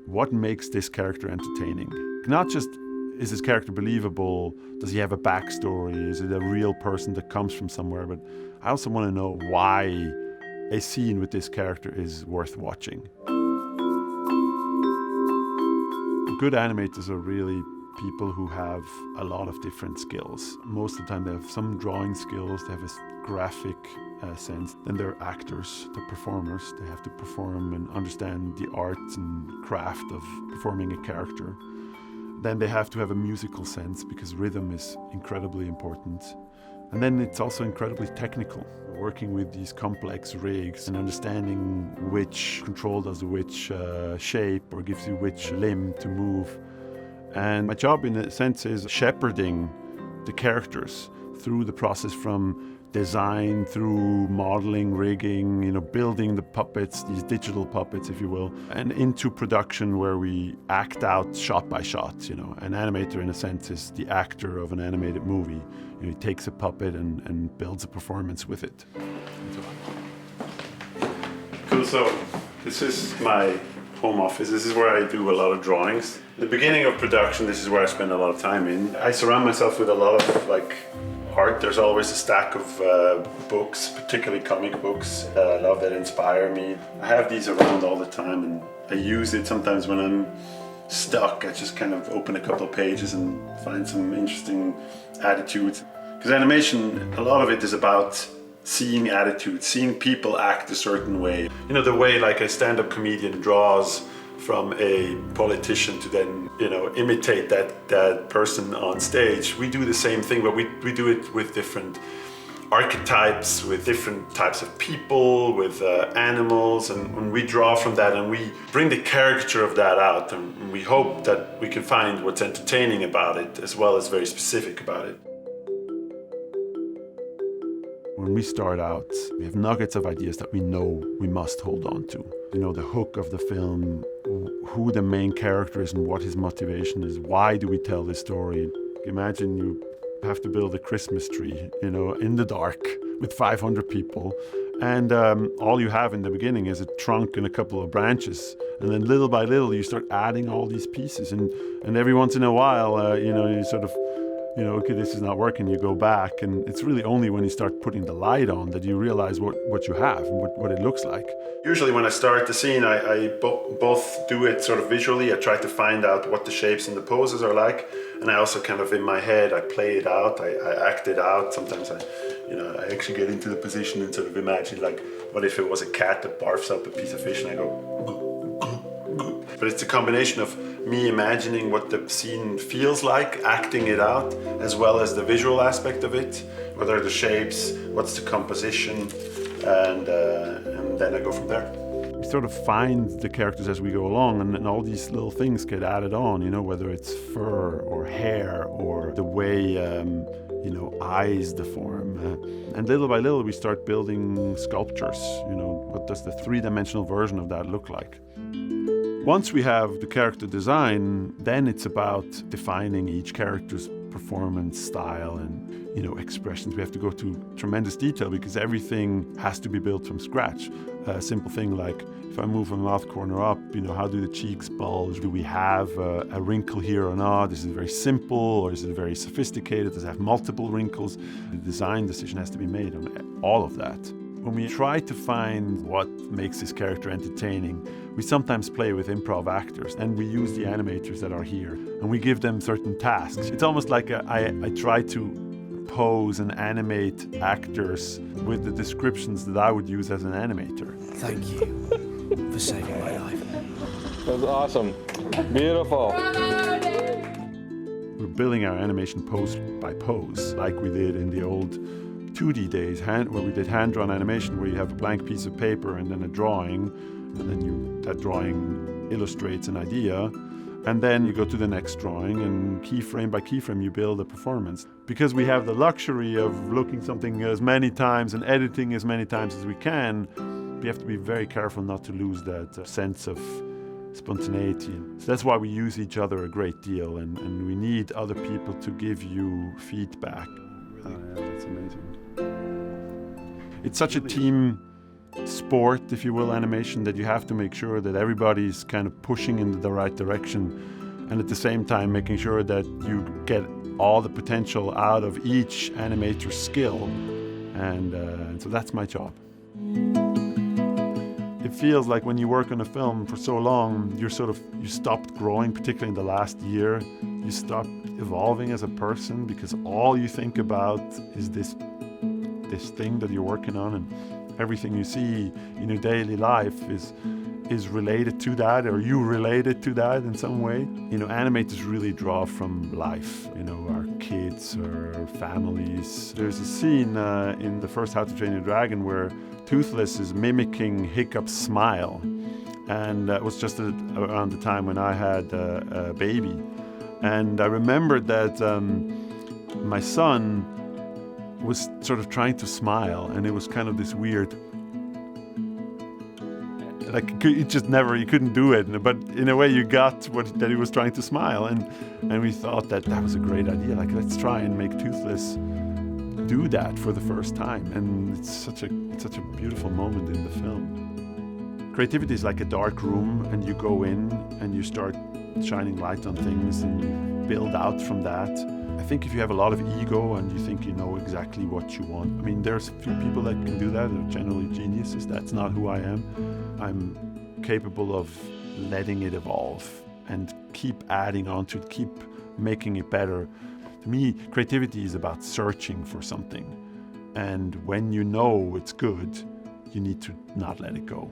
What makes this character entertaining? Not just, is this character believable? Does he have a backstory? Is it a real person that comes from somewhere? But I also want to know why a scene with this character is worth watching. Good animators are really people who have a lot of different skills. Most of the time they have some drawing skills, they have a graphic sense. Then they're actors, they're performers. They have to perform and understand the art and craft of performing a character. Then they have to have a musical sense because rhythm is incredibly important. And then it's also incredibly technical, working with these complex rigs and understanding which control does which shape or gives you which limb to move. And my job in a sense is shepherding the characters through the process from design through modeling, rigging, building the puppets, these digital puppets, if you will, and into production where we act out shot by shot. An animator, in a sense, is the actor of an animated movie. He takes a puppet and builds a performance with it. Cool. So this is my home office. This is where I do a lot of drawings. The beginning of production, this is where I spend a lot of time in. I surround myself with a lot of art. There's always a stack of books, particularly comic books that I love, that inspire me. I have these around all the time, and I use it sometimes when I'm stuck. I just kind of open a couple of pages and find some interesting attitudes. Because animation, a lot of it is about seeing attitudes, seeing people act a certain way. The way a stand-up comedian draws from a politician to then, imitate that person on stage. We do the same thing, but we do it with different archetypes, with different types of people, with animals, and we draw from that and we bring the caricature of that out, and we hope that we can find what's entertaining about it as well as very specific about it. When we start out, we have nuggets of ideas that we know we must hold on to. The hook of the film, who the main character is and what his motivation is. Why do we tell this story? Imagine you have to build a Christmas tree, in the dark with 500 people. And all you have in the beginning is a trunk and a couple of branches. And then little by little, you start adding all these pieces. And every once in a while, you sort of, okay, this is not working, you go back, and it's really only when you start putting the light on that you realize what you have and what it looks like. Usually when I start the scene, I both do it sort of visually. I try to find out what the shapes and the poses are like, and I also kind of in my head, I play it out, I act it out. Sometimes I actually get into the position and sort of imagine what if it was a cat that barfs up a piece of fish and I go, but it's a combination of me imagining what the scene feels like, acting it out, as well as the visual aspect of it. What are the shapes, what's the composition, and then I go from there. We sort of find the characters as we go along, and all these little things get added on, whether it's fur or hair or the way eyes deform. And little by little we start building sculptures. What does the three-dimensional version of that look like? Once we have the character design, then it's about defining each character's performance style and expressions. We have to go to tremendous detail because everything has to be built from scratch. A simple thing like if I move my mouth corner up, how do the cheeks bulge? Do we have a wrinkle here or not? Is it very simple or is it very sophisticated? Does it have multiple wrinkles? The design decision has to be made on all of that. When we try to find what makes this character entertaining, we sometimes play with improv actors and we use the animators that are here and we give them certain tasks. It's almost like I try to pose and animate actors with the descriptions that I would use as an animator. Thank you for saving my life. That was awesome. Beautiful. We're building our animation pose by pose, like we did in the old 2D days, where we did hand-drawn animation, where you have a blank piece of paper and then a drawing, and then that drawing illustrates an idea, and then you go to the next drawing, and keyframe by keyframe you build a performance. Because we have the luxury of looking something as many times and editing as many times as we can, we have to be very careful not to lose that sense of spontaneity. So that's why we use each other a great deal, and we need other people to give you feedback. Oh, yeah, that's amazing. It's such a team sport, if you will, animation, that you have to make sure that everybody's kind of pushing in the right direction, and at the same time making sure that you get all the potential out of each animator's skill. And so that's my job. It feels like when you work on a film for so long, you stopped growing, particularly in the last year. You stopped evolving as a person because all you think about is this thing that you're working on, and everything you see in your daily life is related to that, or you related to that in some way. Animators really draw from life, our kids or families. There's a scene in the first How to Train Your Dragon where Toothless is mimicking Hiccup's smile, and it was just around the time when I had a baby. And I remembered that my son was sort of trying to smile, and it was kind of this weird, like he couldn't do it, but in a way you got that he was trying to smile, and we thought that was a great idea. Like, let's try and make Toothless do that for the first time, and it's such a beautiful moment in the film. Creativity is like a dark room, and you go in and you start shining light on things, and you build out from that. I think if you have a lot of ego and you think you know exactly what you want, there's a few people that can do that. They're generally geniuses. That's not who I am. I'm capable of letting it evolve and keep adding on to it, keep making it better. To me, creativity is about searching for something. And when you know it's good, you need to not let it go.